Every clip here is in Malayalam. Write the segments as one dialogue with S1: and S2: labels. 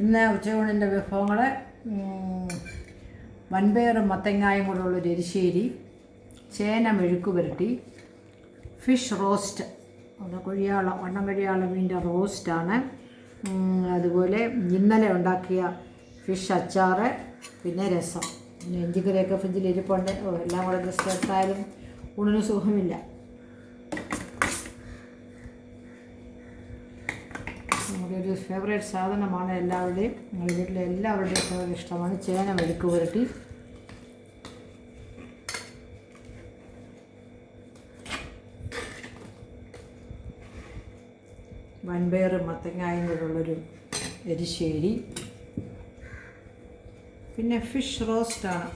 S1: ഇന്ന് ഉച്ചയൂണിൻ്റെ വിഭവങ്ങൾ വൻപയറും മത്തങ്ങായും കൂടെയുള്ളൊരു എരിശ്ശേരി, ചേന മെഴുക്ക് പുരട്ടി, ഫിഷ് റോസ്റ്റ്, അത് വണ്ണം കഴിയാള മീൻ്റെ റോസ്റ്റാണ്. അതുപോലെ ഇന്നലെ ഉണ്ടാക്കിയ ഫിഷ് അച്ചാറ്, പിന്നെ രസം, പിന്നെ ഇഞ്ചിക്കറിയൊക്കെ ഫ്രിഡ്ജിൽ ഇരിപ്പുണ്ട്. എല്ലാം കൂടെ ജസ്റ്റ് എടുത്താലും ഊണിന് സുഖമില്ല. നമ്മുടെ ഒരു ഫേവറേറ്റ് സാധനമാണ് എല്ലാവരുടെയും, നമ്മുടെ വീട്ടിലെ എല്ലാവരുടെയും ഇഷ്ടമാണ് ചേന മെഴുക്ക് പുരട്ടി. വൻപയറും മത്തങ്ങായും കൂടെയുള്ളൊരു എരിശ്ശേരി, പിന്നെ ഫിഷ് റോസ്റ്റാണ്.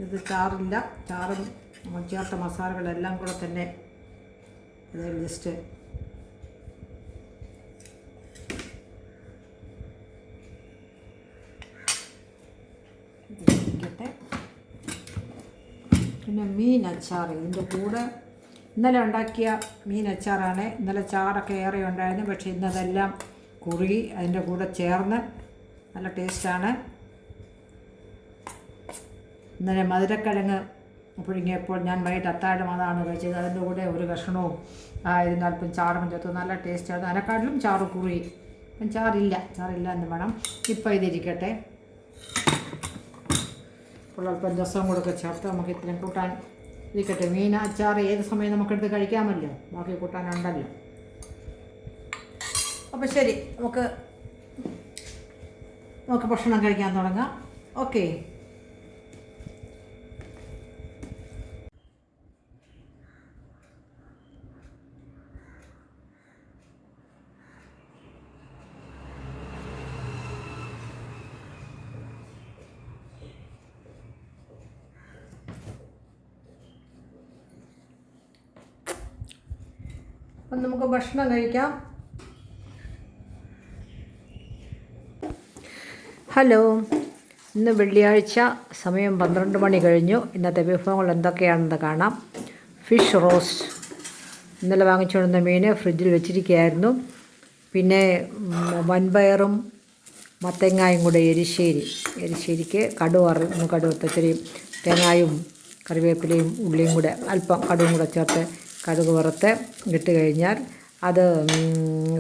S1: ഇത് ചാറില്ല, ചാറും ചേർത്ത മസാലകളെല്ലാം കൂടെ തന്നെ അതായത് ജസ്റ്റ് ഇരിക്കട്ടെ. പിന്നെ മീൻ അച്ചാർ, ഇതിൻ്റെ കൂടെ ഇന്നലെ ഉണ്ടാക്കിയ മീൻ അച്ചാറാണ്. ഇന്നലെ ചാറൊക്കെ ഏറെ ഉണ്ടായിരുന്നു, പക്ഷേ ഇന്നതെല്ലാം കുറുകി അതിൻ്റെ കൂടെ ചേർന്ന് നല്ല ടേസ്റ്റാണ്. ഇന്നലെ മധുരക്കിഴങ്ങ് പുഴുങ്ങിയപ്പോൾ ഞാൻ വൈകിട്ട് അത്താഴം അതാണ് കഴിച്ചത്. അതിൻ്റെ കൂടെ ഒരു കഷ്ണവും ആയിരുന്നു, അല്പം ചാറും ചേർത്ത് നല്ല ടേസ്റ്റാണ്. അതിനെക്കാട്ടിലും ചാറ് കുറുകി. അപ്പം ചാറില്ല എന്ന് വേണം. ഇപ്പം ഇതിരിക്കട്ടെ. ഇപ്പോൾ അല്പം രസവും കൂടെ ഒക്കെ ചേർത്ത് നമുക്ക് ഇത്രയും കൂട്ടാൻ ഇരിക്കട്ടെ. മീൻ അച്ചാർ ഏത് സമയം നമുക്കെടുത്ത് കഴിക്കാമല്ലോ, ബാക്കി കൂട്ടാനുണ്ടല്ലോ. അപ്പോൾ ശരി, നമുക്ക് ഭക്ഷണം കഴിക്കാൻ തുടങ്ങാം. ഓക്കെ. അപ്പം നമുക്ക് ഭക്ഷണം കഴിക്കാം. ഹലോ, ഇന്ന് വെള്ളിയാഴ്ച, സമയം 12 മണി കഴിഞ്ഞു. ഇന്നത്തെ വിഭവങ്ങൾ എന്തൊക്കെയാണെന്ന് കാണാം. ഫിഷ് റോസ്റ്റ്, ഇന്നലെ വാങ്ങിച്ചുകൊണ്ടുവന്ന മീൻ ഫ്രിഡ്ജിൽ വെച്ചിരിക്കുകയായിരുന്നു. പിന്നെ വൻപയറും മത്തങ്ങായും കൂടെ എരിശ്ശേരിക്ക് കടുവറുത്ത് ഇച്ചിരി തേങ്ങായും കറിവേപ്പിലയും ഉള്ളിയും കൂടെ അല്പം കടുവും കൂടെ ചേർത്ത് കടുക് വറുത്ത് ഇട്ട് കഴിഞ്ഞാൽ അത്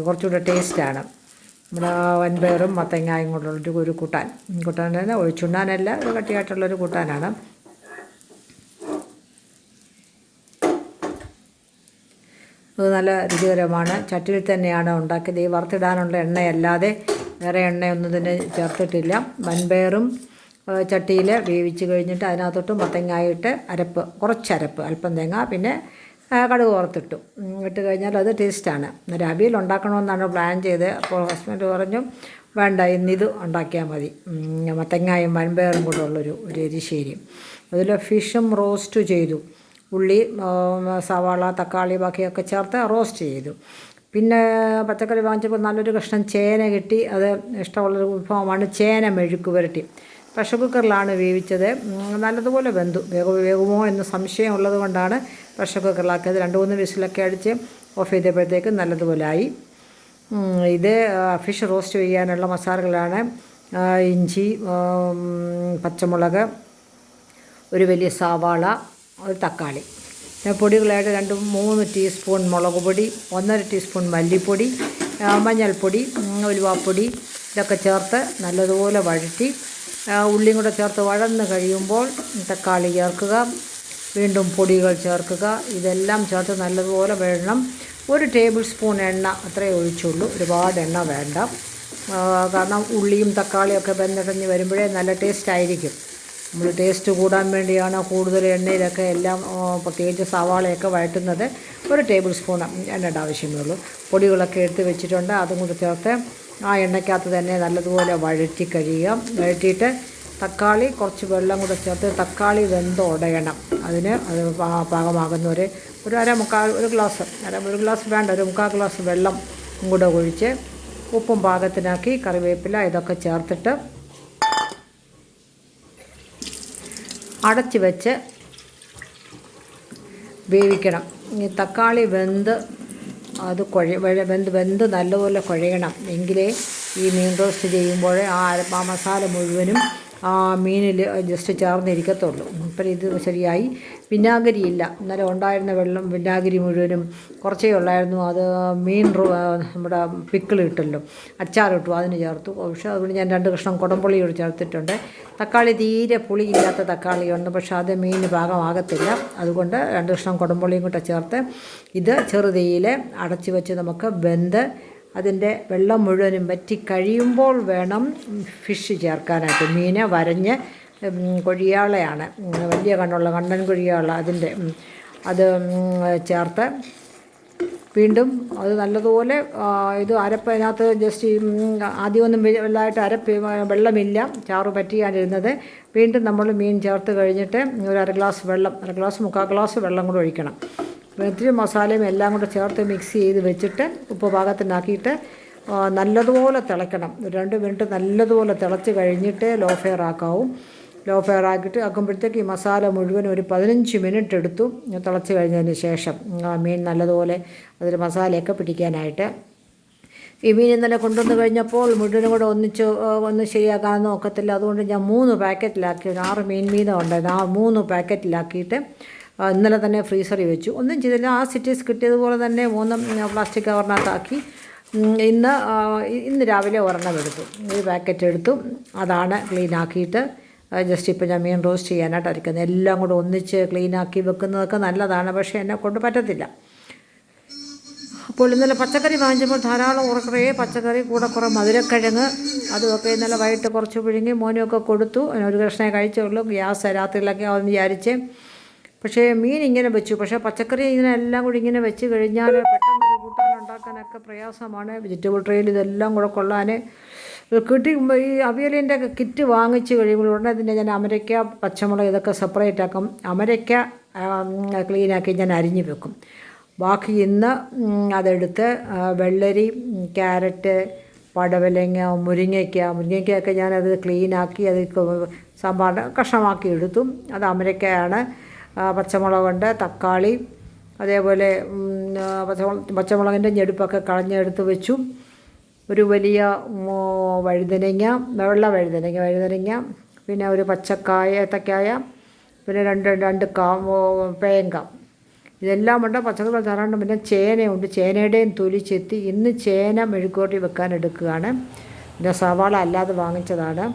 S1: കുറച്ചുകൂടെ ടേസ്റ്റാണ്. നമ്മുടെ വൻപയറും മത്തങ്ങായും കൊണ്ടുള്ളൊരു ഒരു കൂട്ടാൻ തന്നെ, ഒഴിച്ചുണ്ണാനല്ല, ഒരു കട്ടിയായിട്ടുള്ളൊരു കൂട്ടാനാണ്. അത് നല്ല രുചികരമാണ്. ചട്ടിയിൽ തന്നെയാണ് ഉണ്ടാക്കിയത്. ഈ വറുത്തിടാനുള്ള എണ്ണയല്ലാതെ വേറെ എണ്ണയൊന്നും തന്നെ ചേർത്തിട്ടില്ല. വൻപയറും ചട്ടിയിൽ വേവിച്ച് കഴിഞ്ഞിട്ട് അതിനകത്തോട്ട് മത്തങ്ങായിട്ട് കുറച്ചരപ്പ്, അല്പം തേങ്ങ, പിന്നെ കടുക് വറുത്തിട്ടു ഇട്ട് കഴിഞ്ഞാൽ അത് ടേസ്റ്റാണ്. ഒരു അവിയൽ ഉണ്ടാക്കണമെന്നാണ് പ്ലാൻ ചെയ്തത്. അപ്പോൾ ഹസ്ബൻഡ് പറഞ്ഞു വേണ്ട, ഇന്നിത് ഉണ്ടാക്കിയാൽ മതി. മത്തങ്ങായും വൻപയറും കൂടെ ഉള്ളൊരു എരിശ്ശേരി. അതിൽ ഫിഷും റോസ്റ്റ് ചെയ്തു. ഉള്ളി, സവാള, തക്കാളി ബാക്കിയൊക്കെ ചേർത്ത് റോസ്റ്റ് ചെയ്തു. പിന്നെ പച്ചക്കറി വാങ്ങിച്ചപ്പോൾ നല്ലൊരു കഷ്ണം ചേന കിട്ടി. അത് ഇഷ്ടമുള്ളൊരു വിഭവമാണ് ചേന മെഴുക്ക് പുരട്ടി. പ്രഷർ കുക്കറിലാണ് വേവിച്ചത്. നല്ലതുപോലെ വേകുമോ എന്ന് സംശയമുള്ളത് കൊണ്ടാണ് പ്രഷർ കുക്കറിലാക്കിയത്. 2-3 വിസിലൊക്കെ അടിച്ച് ഓഫ് ചെയ്തപ്പോഴത്തേക്ക് നല്ലതുപോലെ ആയി. ഇത് ഫിഷ് റോസ്റ്റ് ചെയ്യാനുള്ള മസാലകളാണ്: ഇഞ്ചി, പച്ചമുളക്, ഒരു വലിയ സവാള, ഒരു തക്കാളി. പൊടികളായിട്ട് 2-3 ടീസ്പൂൺ മുളക് പൊടി, 1.5 ടീസ്പൂൺ മല്ലിപ്പൊടി, മഞ്ഞൾപ്പൊടി, ഉലുവാപ്പൊടി, ഇതൊക്കെ ചേർത്ത് നല്ലതുപോലെ വഴറ്റി ഉള്ളിയും കൂടെ ചേർത്ത് വഴന്ന് കഴിയുമ്പോൾ തക്കാളി ചേർക്കുക, വീണ്ടും പൊടികൾ ചേർക്കുക. ഇതെല്ലാം ചേർത്ത് നല്ലതുപോലെ വേണം. 1 ടേബിൾ സ്പൂൺ എണ്ണ അത്രയേ ഒഴിച്ചുള്ളൂ, ഒരുപാട് എണ്ണ വേണ്ട. കാരണം ഉള്ളിയും തക്കാളിയൊക്കെ വെന്തടഞ്ഞ് വരുമ്പോഴേ നല്ല ടേസ്റ്റായിരിക്കും. നമ്മൾ ടേസ്റ്റ് കൂടാൻ വേണ്ടിയാണ് കൂടുതൽ എണ്ണയിലൊക്കെ എല്ലാം, പ്രത്യേകിച്ച് സവാളയൊക്കെ വഴറ്റുന്നത്. 1 ടേബിൾ സ്പൂൺ എണ്ണയുടെ ആവശ്യമേ ഉള്ളൂ. പൊടികളൊക്കെ എടുത്ത് വെച്ചിട്ടുണ്ട്, അതും കൂടി ചേർത്ത് ആ എണ്ണയ്ക്കകത്ത് തന്നെ നല്ലതുപോലെ വഴറ്റിയിട്ട് തക്കാളി, കുറച്ച് വെള്ളം കൂടെ ചേർത്ത് തക്കാളി വെന്തുടയണം. അത് പാകമാകുന്ന ഒരു ഗ്ലാസ് വേണ്ട, ഒരു 3/4 ഗ്ലാസ് വെള്ളം കൂടെ ഒഴിച്ച് ഉപ്പും പാകത്തിനാക്കി കറിവേപ്പില ഇതൊക്കെ ചേർത്തിട്ട് അടച്ച് വെച്ച് വേവിക്കണം. ഈ തക്കാളി വെന്ത് അത് വെന്ത് നല്ലപോലെ കുഴയണം. എങ്കിലേ ഈ മീൻ റോസ്റ്റ് ചെയ്യുമ്പോൾ ആ മസാല മുഴുവനും ആ മീനിൽ ജസ്റ്റ് ചേർന്നിരിക്കത്തുള്ളൂ. ഇപ്പം ഇത് ശരിയായി. വിനാഗിരിയില്ല, ഇന്നലെ ഉണ്ടായിരുന്ന വിനാഗിരി മുഴുവനും കുറച്ചേ ഉള്ളായിരുന്നു. അത് നമ്മുടെ പിക്കിൾ ഇട്ടല്ലോ, അച്ചാറിട്ടു, അതിന് ചേർത്തു. പക്ഷേ അതുകൊണ്ട് ഞാൻ 2 കഷ്ണം കുടംപുളിയോട് ചേർത്തിട്ടുണ്ട്. തക്കാളി തീരെ പുളിയില്ലാത്ത തക്കാളിയുണ്ട്, പക്ഷേ അത് മീനിന് പാകമാകത്തില്ല. അതുകൊണ്ട് 2 കഷ്ണം കുടംപുളിയും കൂടെ ചേർത്ത് ഇത് ചെറുതീയിൽ അടച്ചു വെച്ച് നമുക്ക് വെന്ത് അതിൻ്റെ വെള്ളം മുഴുവനും വറ്റി കഴിയുമ്പോൾ വേണം ഫിഷ് ചേർക്കാനായിട്ട്. മീൻ വരഞ്ഞ് കൊഴിയാളയാണ്, വലിയ കണ്ണുള്ള കണ്ണൻ കൊഴിയാള, അത് ചേർത്ത് വീണ്ടും അത് നല്ലതുപോലെ ഇത് അരപ്പതിനകത്ത് ജസ്റ്റ് ആദ്യമൊന്നും വലുതായിട്ട് വെള്ളമില്ല, ചാറ് പറ്റിയാണിരുന്നത്. വീണ്ടും നമ്മൾ മീൻ ചേർത്ത് കഴിഞ്ഞിട്ട് ഒരു 1/2 ഗ്ലാസ് വെള്ളം, 1/2 ഗ്ലാസ് 3/4 ഗ്ലാസ് വെള്ളം കൂടെ ഒഴിക്കണം. ഇത്തിരി മസാലയും എല്ലാം കൂടെ ചേർത്ത് മിക്സ് ചെയ്ത് വെച്ചിട്ട് ഉപ്പ് പാകത്തിനാക്കിയിട്ട് നല്ലതുപോലെ തിളയ്ക്കണം. 2 മിനിറ്റ് നല്ലതുപോലെ തിളച്ച് കഴിഞ്ഞിട്ട് ലോ ഫെയർ ആക്കിയിട്ട് ആക്കുമ്പോഴത്തേക്ക് ഈ മസാല മുഴുവൻ ഒരു 15 മിനിറ്റ് എടുത്തു തിളച്ച് കഴിഞ്ഞതിന് ശേഷം മീൻ നല്ലതുപോലെ അതിൽ മസാലയൊക്കെ പിടിക്കാനായിട്ട്. ഈ മീൻ ഇന്നലെ കൊണ്ടുവന്ന് കഴിഞ്ഞപ്പോൾ മുഴുവനും കൂടെ ഒന്ന് ശരിയാക്കാനൊന്നും ഒക്കത്തില്ല. അതുകൊണ്ട് ഞാൻ 3 പാക്കറ്റിലാക്കി, 6 മീൻ വീതം ഉണ്ടായിരുന്നു. ആ 3 പാക്കറ്റിലാക്കിയിട്ട് ഇന്നലെ തന്നെ ഫ്രീസറിൽ വെച്ചു. ഒന്നും ചെയ്തില്ല, ആ സിറ്റീസ് കിട്ടിയതുപോലെ തന്നെ 3 പ്ലാസ്റ്റിക് കവറിനകത്താക്കി. ഇന്ന് രാവിലെ ഒരെണ്ണം എടുത്തു, ഒരു പാക്കറ്റ് എടുത്തു. അതാണ് ക്ലീനാക്കിയിട്ട് ജസ്റ്റ് ഇപ്പോൾ ഞാൻ മീൻ റോസ്റ്റ് ചെയ്യാനായിട്ട് അരക്കുന്നത്. എല്ലാം കൂടെ ഒന്നിച്ച് ക്ലീനാക്കി വെക്കുന്നതൊക്കെ നല്ലതാണ്, പക്ഷേ എന്നെ കൊണ്ട് പറ്റത്തില്ല. അപ്പോൾ ഇന്നലെ പച്ചക്കറി വാങ്ങിച്ചപ്പോൾ ധാരാളം കുറേ പച്ചക്കറി, കൂടെ കുറേ മധുരക്കിഴങ്ങ്, അതുമൊക്കെ ഇന്നലെ വൈകിട്ട് കുറച്ച് പിഴുങ്ങി മോനുമൊക്കെ കൊടുത്തു. 1 കഷ്ണമേ കഴിച്ചുള്ളൂ, ഗ്യാസ് രാത്രിയിലൊക്കെ ആവുമെന്ന് വിചാരിച്ച്. പക്ഷേ മീൻ ഇങ്ങനെ വെച്ചു. പക്ഷേ പച്ചക്കറി എല്ലാം കൂടി ഇങ്ങനെ വെച്ച് കഴിഞ്ഞാൽ പെട്ടെന്നൊരു കൂട്ടാൻ ഉണ്ടാക്കാനൊക്കെ പ്രയാസമാണ്. വെജിറ്റബിൾ ട്രേയിൽ ഇതെല്ലാം കൂടെ കൊള്ളാൻ ഈ അവിയലിൻ്റെ കിറ്റ് വാങ്ങിച്ച് കഴിയുമ്പോൾ ഉടനെ തന്നെ ഞാൻ അമരയ്ക്ക, പച്ചമുളക് ഇതൊക്കെ സെപ്പറേറ്റ് ആക്കും. അമരയ്ക്ക ക്ലീനാക്കി ഞാൻ അരിഞ്ഞ് വെക്കും. ബാക്കി ഇന്ന് അതെടുത്ത് വെള്ളരി, ക്യാരറ്റ്, പടവലങ്ങ, മുരിങ്ങയ്ക്കയൊക്കെ ഞാനത് ക്ലീനാക്കി അത് സാമ്പാറിന് കഷ്ണമാക്കി എടുത്തു. അത് അമരയ്ക്കയാണ്. പച്ചമുളകുണ്ട്, തക്കാളി, അതേപോലെ പച്ചമുളകിൻ്റെ ഞെടുപ്പൊക്കെ കളഞ്ഞെടുത്ത് വെച്ചു. ഒരു വലിയ വഴുതനങ്ങ, വെള്ള വഴുതനങ്ങ, പിന്നെ ഒരു ഏത്തക്കായ, പിന്നെ രണ്ട് പേങ്ക, ഇതെല്ലാം ഉണ്ട്. പച്ചക്കറി ധാരാളം. പിന്നെ ചേനയുണ്ട്, ചേനയുടെയും തൊലി ചെത്തി ഇന്ന് ചേന മെഴുക്കുവരട്ടി വെക്കാൻ എടുക്കുകയാണ്. പിന്നെ സവാള അല്ലാതെ വാങ്ങിച്ചതാണ്.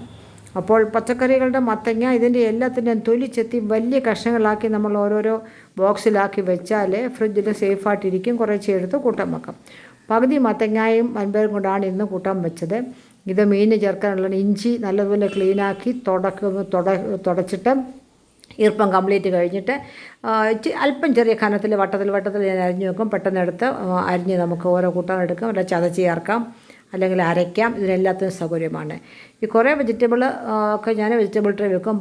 S1: അപ്പോൾ പച്ചക്കറികളുടെ മത്തങ്ങ ഇതിൻ്റെ എല്ലാത്തിൻ്റെയും തൊലി ചെത്തി വലിയ കഷ്ണങ്ങളാക്കി നമ്മൾ ഓരോരോ ബോക്സിലാക്കി വെച്ചാൽ ഫ്രിഡ്ജിൽ സേഫായിട്ടിരിക്കും. കുറച്ച് എടുത്ത് കൂട്ടാൻ വെക്കാം. പകുതി മത്തങ്ങയും വൻപയറും കൊണ്ടാണ് ഇന്ന് കൂട്ടാൻ വെച്ചത്. ഇത് മീൻ ചേർക്കാനുള്ള ഇഞ്ചി നല്ലതുപോലെ ക്ലീനാക്കി തുടച്ചിട്ട് ഈർപ്പം കംപ്ലീറ്റ് കഴിഞ്ഞിട്ട് അല്പം ചെറിയ കനത്തിൽ വട്ടത്തിൽ ഞാൻ അരിഞ്ഞ് വെക്കും. പെട്ടെന്നെടുത്ത് അരിഞ്ഞ് നമുക്ക് ഓരോ കൂട്ടാൻ എടുക്കാം, അല്ല ചതച്ച് ചേർക്കാം, അല്ലെങ്കിൽ അരയ്ക്കാം. ഇതിനെല്ലാത്തിനും സൗകര്യമാണ്. ഈ കുറേ വെജിറ്റബിൾ ഒക്കെ ഞാൻ വെജിറ്റബിൾ ട്രേ വെക്കും.